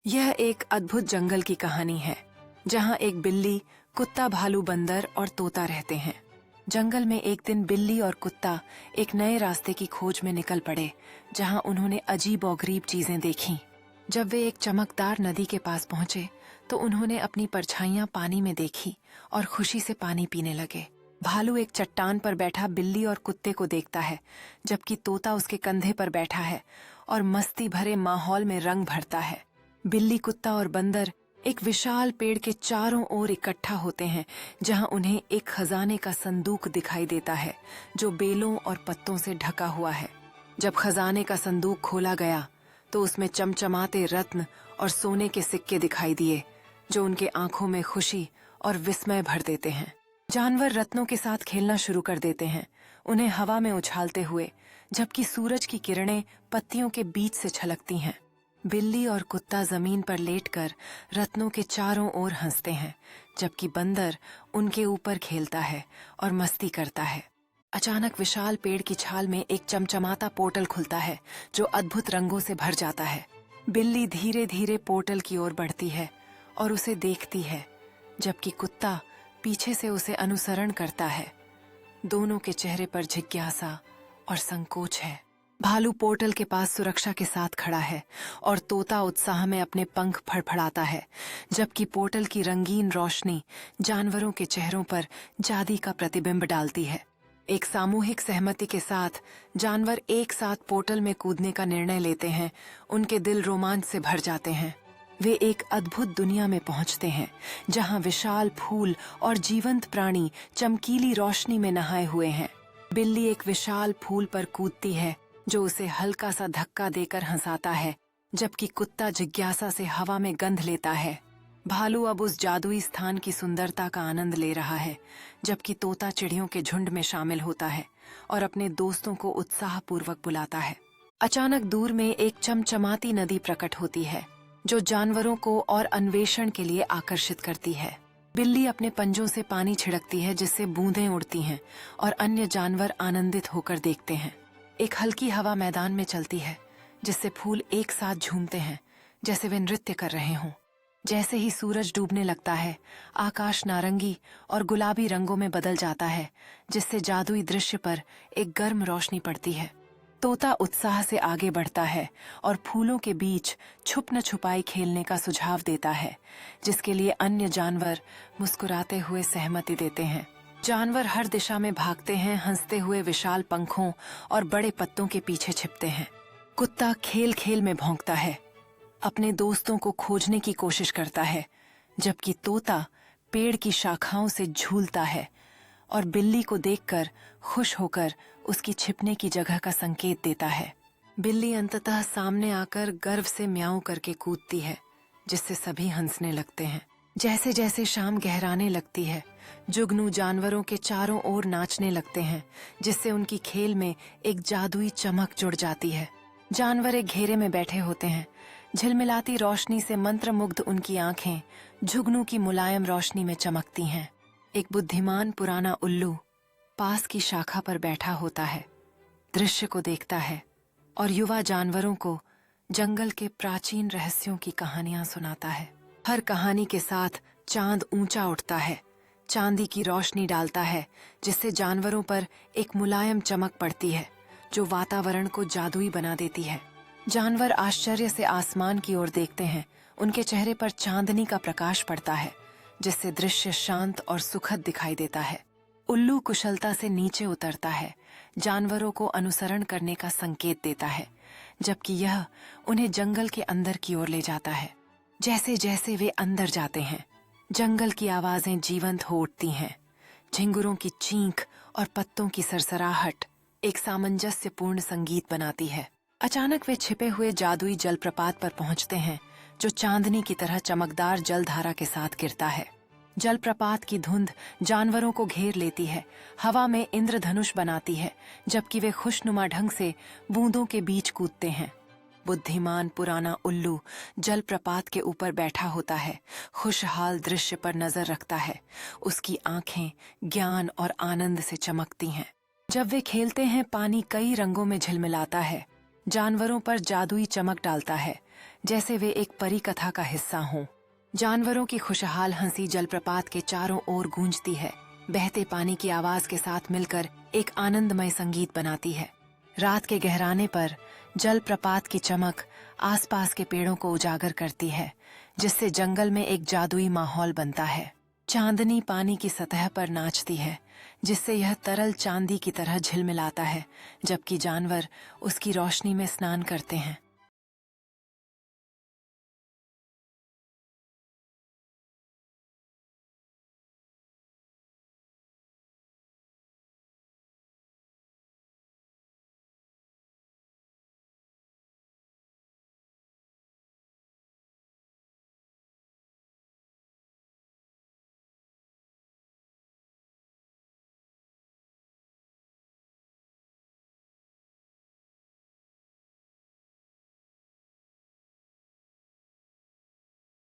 यह एक अद्भुत जंगल की कहानी है जहाँ एक बिल्ली, कुत्ता, भालू, बंदर और तोता रहते हैं। जंगल में एक दिन बिल्ली और कुत्ता एक नए रास्ते की खोज में निकल पड़े जहाँ उन्होंने अजीब और गरीब चीजें देखीं। जब वे एक चमकदार नदी के पास पहुंचे तो उन्होंने अपनी परछाइयां पानी में देखी और खुशी से पानी पीने लगे। भालू एक चट्टान पर बैठा बिल्ली और कुत्ते को देखता है, जबकि तोता उसके कंधे पर बैठा है और मस्ती भरे माहौल में रंग भरता है। बिल्ली, कुत्ता और बंदर एक विशाल पेड़ के चारों ओर इकट्ठा होते हैं जहां उन्हें एक खजाने का संदूक दिखाई देता है जो बेलों और पत्तों से ढका हुआ है। जब खजाने का संदूक खोला गया तो उसमें चमचमाते रत्न और सोने के सिक्के दिखाई दिए जो उनके आंखों में खुशी और विस्मय भर देते हैं। जानवर रत्नों के साथ खेलना शुरू कर देते हैं, उन्हें हवा में उछालते हुए, जबकि सूरज की किरणें पत्तियों के बीच से छलकती हैं। बिल्ली और कुत्ता जमीन पर लेटकर रत्नों के चारों ओर हंसते हैं, जबकि बंदर उनके ऊपर खेलता है और मस्ती करता है। अचानक विशाल पेड़ की छाल में एक चमचमाता पोर्टल खुलता है जो अद्भुत रंगों से भर जाता है। बिल्ली धीरे धीरे पोर्टल की ओर बढ़ती है और उसे देखती है, जबकि कुत्ता पीछे से उसे अनुसरण करता है। दोनों के चेहरे पर जिज्ञासा और संकोच है। भालू पोर्टल के पास सुरक्षा के साथ खड़ा है और तोता उत्साह में अपने पंख फड़फड़ाता है, जबकि पोर्टल की रंगीन रोशनी जानवरों के चेहरों पर जादू का प्रतिबिंब डालती है। एक सामूहिक सहमति के साथ जानवर एक साथ पोर्टल में कूदने का निर्णय लेते हैं। उनके दिल रोमांच से भर जाते हैं। वे एक अद्भुत दुनिया में पहुंचते हैं जहां विशाल फूल और जीवंत प्राणी चमकीली रोशनी में नहाए हुए हैं। बिल्ली एक विशाल फूल पर कूदती है जो उसे हल्का सा धक्का देकर हंसाता है, जबकि कुत्ता जिज्ञासा से हवा में गंध लेता है। भालू अब उस जादुई स्थान की सुंदरता का आनंद ले रहा है, जबकि तोता चिड़ियों के झुंड में शामिल होता है और अपने दोस्तों को उत्साहपूर्वक बुलाता है। अचानक दूर में एक चमचमाती नदी प्रकट होती है जो जानवरों को और अन्वेषण के लिए आकर्षित करती है। बिल्ली अपने पंजों से पानी छिड़कती है जिससे बूंदें उड़ती हैं और अन्य जानवर आनंदित होकर देखते हैं। एक हल्की हवा मैदान में चलती है जिससे फूल एक साथ झूमते हैं जैसे वे नृत्य कर रहे हों। जैसे ही सूरज डूबने लगता है, आकाश नारंगी और गुलाबी रंगों में बदल जाता है, जिससे जादुई दृश्य पर एक गर्म रोशनी पड़ती है। तोता उत्साह से आगे बढ़ता है और फूलों के बीच छुप न छुपाई खेलने का सुझाव देता है, जिसके लिए अन्य जानवर मुस्कुराते हुए सहमति देते हैं। जानवर हर दिशा में भागते हैं, हंसते हुए विशाल पंखों और बड़े पत्तों के पीछे छिपते हैं। कुत्ता खेल खेल में भौंकता है, अपने दोस्तों को खोजने की कोशिश करता है, जबकि तोता पेड़ की शाखाओं से झूलता है और बिल्ली को देखकर खुश होकर उसकी छिपने की जगह का संकेत देता है। बिल्ली अंततः सामने आकर गर्व से म्याऊं करके कूदती है, जिससे सभी हंसने लगते हैं। जैसे जैसे शाम गहराने लगती है, जुगनू जानवरों के चारों ओर नाचने लगते हैं, जिससे उनकी खेल में एक जादुई चमक जुड़ जाती है। जानवर एक घेरे में बैठे होते हैं, झिलमिलाती रोशनी से मंत्रमुग्ध उनकी आंखें जुगनू की मुलायम रोशनी में चमकती हैं। एक बुद्धिमान पुराना उल्लू पास की शाखा पर बैठा होता है, दृश्य को देखता है और युवा जानवरों को जंगल के प्राचीन रहस्यों की कहानियां सुनाता है। हर कहानी के साथ चांद ऊंचा उठता है, चांदी की रोशनी डालता है, जिससे जानवरों पर एक मुलायम चमक पड़ती है जो वातावरण को जादुई बना देती है। जानवर आश्चर्य से आसमान की ओर देखते हैं, उनके चेहरे पर चांदनी का प्रकाश पड़ता है, जिससे दृश्य शांत और सुखद दिखाई देता है। उल्लू कुशलता से नीचे उतरता है, जानवरों को अनुसरण करने का संकेत देता है, जबकि यह उन्हें जंगल के अंदर की ओर ले जाता है। जैसे जैसे वे अंदर जाते हैं, जंगल की आवाजें जीवंत हो उठती हैं। झिंगुरों की चींख और पत्तों की सरसराहट एक सामंजस्यपूर्ण संगीत बनाती है। अचानक वे छिपे हुए जादुई जलप्रपात पर पहुंचते हैं जो चांदनी की तरह चमकदार जलधारा के साथ गिरता है। जलप्रपात की धुंध जानवरों को घेर लेती है, हवा में इंद्रधनुष बनाती है, जबकि वे खुशनुमा ढंग से बूंदों के बीच कूदते हैं। बुद्धिमान पुराना उल्लू जलप्रपात के ऊपर बैठा होता है, खुशहाल दृश्य पर नजर रखता है। उसकी आंखें ज्ञान और आनंद से चमकती हैं। जब वे खेलते हैं, पानी कई रंगों में झिलमिलाता है, जानवरों पर जादुई चमक डालता है जैसे वे एक परी कथा का हिस्सा हों। जानवरों की खुशहाल हंसी जलप्रपात के चारों ओर गूंजती है, बहते पानी की आवाज के साथ मिलकर एक आनंदमय संगीत बनाती है। रात के गहराने पर जलप्रपात की चमक आसपास के पेड़ों को उजागर करती है, जिससे जंगल में एक जादुई माहौल बनता है। चांदनी पानी की सतह पर नाचती है, जिससे यह तरल चांदी की तरह झिलमिलाता है, जबकि जानवर उसकी रोशनी में स्नान करते हैं।